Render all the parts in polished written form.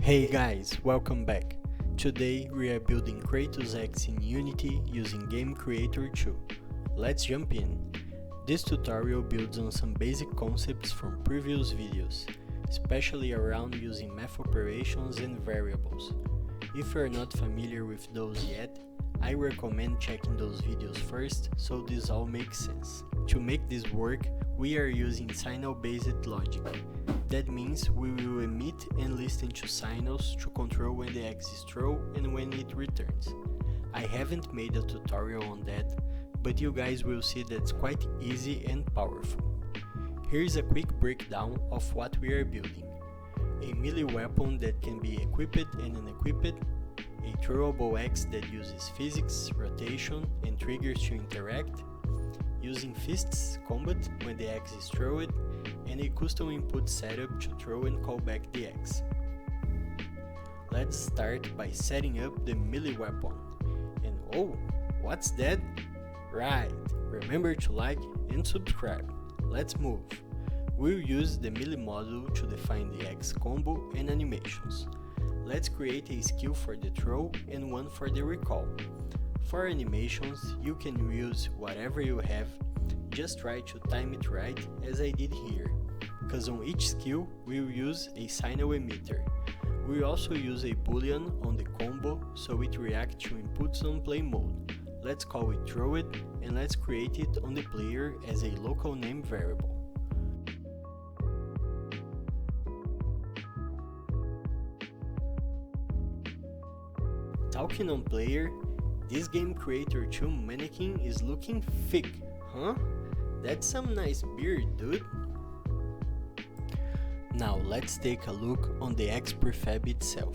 Hey guys, welcome back. Today we are building Kratos Axe in Unity using Game Creator 2. Let's jump in. This tutorial builds on some basic concepts from previous videos, especially around using math operations and variables. If you are not familiar with those yet, I recommend checking those videos first so this all makes sense. To make this work, we are using signal-based logic. That means we will emit and listen to signals to control when the Axe is thrown and when it returns. I haven't made a tutorial on that, but you guys will see that's quite easy and powerful. Here's a quick breakdown of what we are building. A melee weapon that can be equipped and unequipped, a throwable axe that uses physics, rotation, and triggers to interact, using fists combat when the axe is thrown, and a custom input setup to throw and call back the axe. Let's start by setting up the melee weapon. And oh, what's that? Right, remember to like and subscribe. Let's move. We'll use the melee module to define the axe combo and animations. Let's create a skill for the throw and one for the recall. For animations, you can use whatever you have, just try to time it right as I did here, cause on each skill we'll use a signal emitter. We'll also use a boolean on the combo so it reacts to inputs on play mode. Let's call it throw it and let's create it on the player as a local name variable. Talking on player, this Game Creator 2 mannequin is looking thick, huh? That's some nice beard, dude. Now let's take a look on the Axe prefab itself.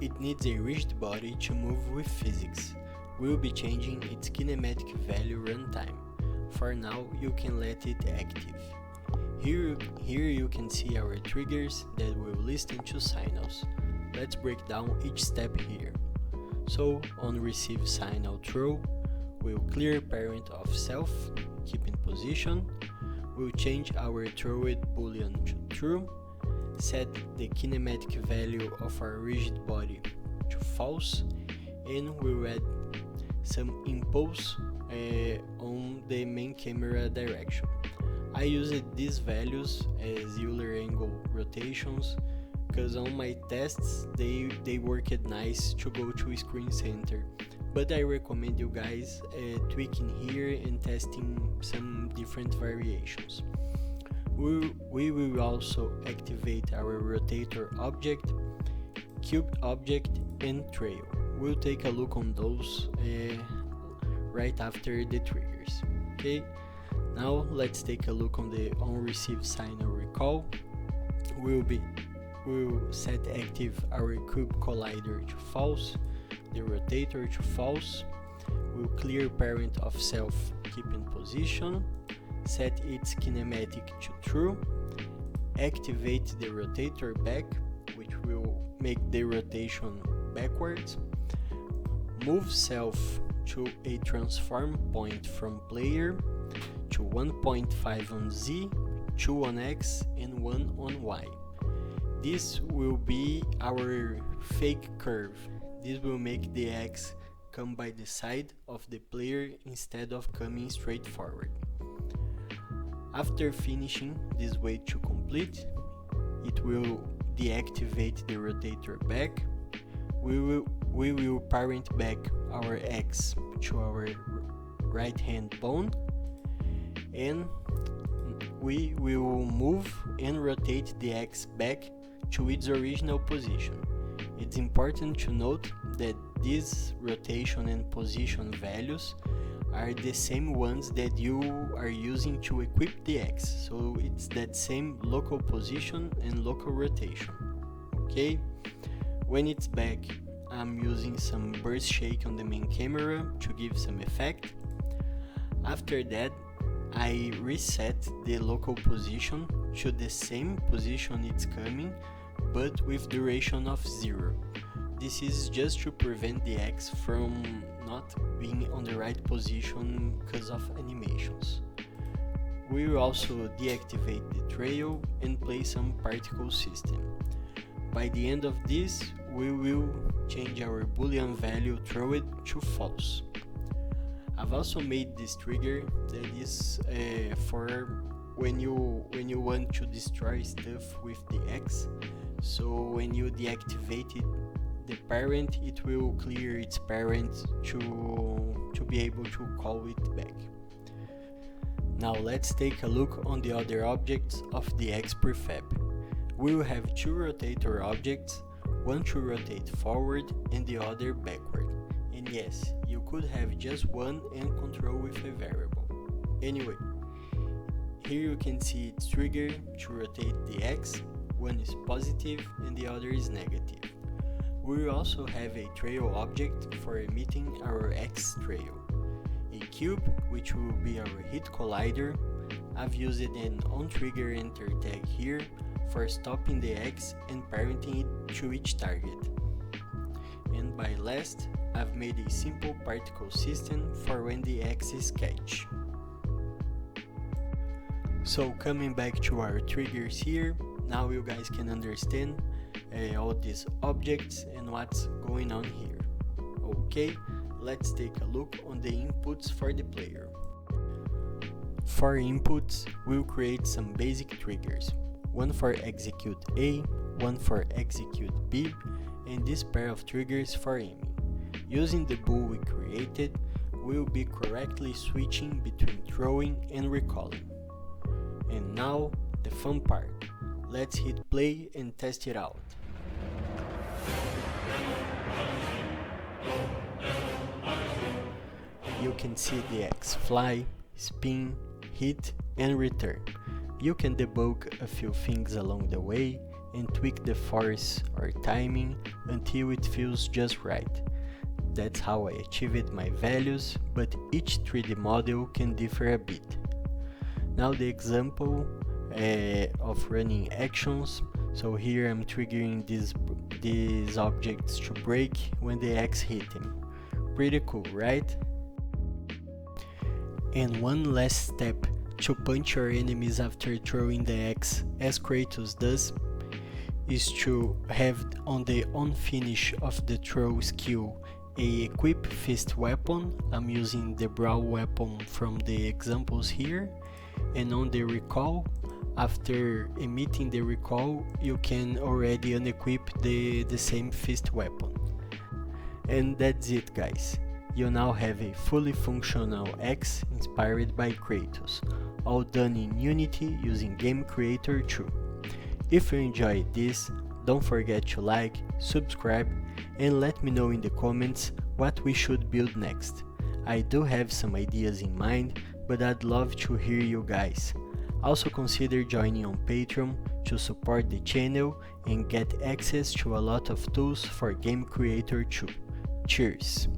It needs a rigid body to move with physics. We'll be changing its kinematic value runtime. For now, you can let it active. Here you can see our triggers that will listen to signals. Let's break down each step here. So, on receive signal throw, we'll clear parent of self, keep in position, we'll change our throwed boolean to true, set the kinematic value of our rigid body to false, and we'll add some impulse on the main camera direction. I used these values as Euler angle rotations because on my tests they worked nice to go to screen center, but I recommend you guys tweaking here and testing some different variations. We will also activate our rotator object, cubed object, and trail. We'll take a look on those right after the triggers. Okay, now let's take a look on the on-receive signal recall. We'll set active our cube collider to false, the rotator to false. We'll clear parent of self, keep in position, set its kinematic to true, activate the rotator back, which will make the rotation backwards, move self to a transform point from player to 1.5 on Z, 2 on X, and 1 on Y. This will be our fake curve. This will make the Axe come by the side of the player instead of coming straight forward. After finishing this way to complete, it will deactivate the rotator back. We will parent back our Axe to our right hand bone, and we will move and rotate the Axe back to its original position. It's important to note that these rotation and position values are the same ones that you are using to equip the Axe, so it's that same local position and local rotation. Okay, when it's back, I'm using some burst shake on the main camera to give some effect. After that, I reset the local position to the same position it's coming, but with duration of 0. This is just to prevent the Axe from not being on the right position because of animations. We will also deactivate the trail and play some particle system. By the end of this, we will change our boolean value throw it to false. I've also made this trigger that is for when you want to destroy stuff with the X. So when you deactivate the parent, it will clear its parent to be able to call it back. Now let's take a look on the other objects of the X prefab. We will have two rotator objects, one to rotate forward and the other backward. And yes, you could have just one and control with a variable. Anyway, here you can see its trigger to rotate the X, one is positive and the other is negative. We will also have a trail object for emitting our X trail. A cube, which will be our hit collider. I've used an onTriggerEnter tag here for stopping the X and parenting it to each target. And by last, I've made a simple particle system for when the X is catch. So coming back to our triggers here, now you guys can understand all these objects and what's going on here. Okay, let's take a look on the inputs for the player. For inputs, we'll create some basic triggers. One for execute A, one for execute B, and this pair of triggers for aiming. Using the bool we created, we'll be correctly switching between throwing and recalling. And now, the fun part. Let's hit play and test it out. You can see the X fly, spin, hit and return. You can debug a few things along the way and tweak the force or timing until it feels just right. That's how I achieved my values, but each 3D model can differ a bit. Now the example of running actions. So here I'm triggering these objects to break when the X hit him. Pretty cool, right? And one last step to punch your enemies after throwing the X, as Kratos does, is to have on the on finish of the throw skill a equip fist weapon. I'm using the brawl weapon from the examples here, and on the recall, after emitting the recall, you can already unequip the same fist weapon. And that's it, guys. You now have a fully functional X inspired by Kratos, all done in Unity using Game Creator 2. If you enjoyed this, don't forget to like, subscribe, and let me know in the comments what we should build next. I do have some ideas in mind, but I'd love to hear you guys. Also consider joining on Patreon to support the channel and get access to a lot of tools for Game Creator 2. Cheers!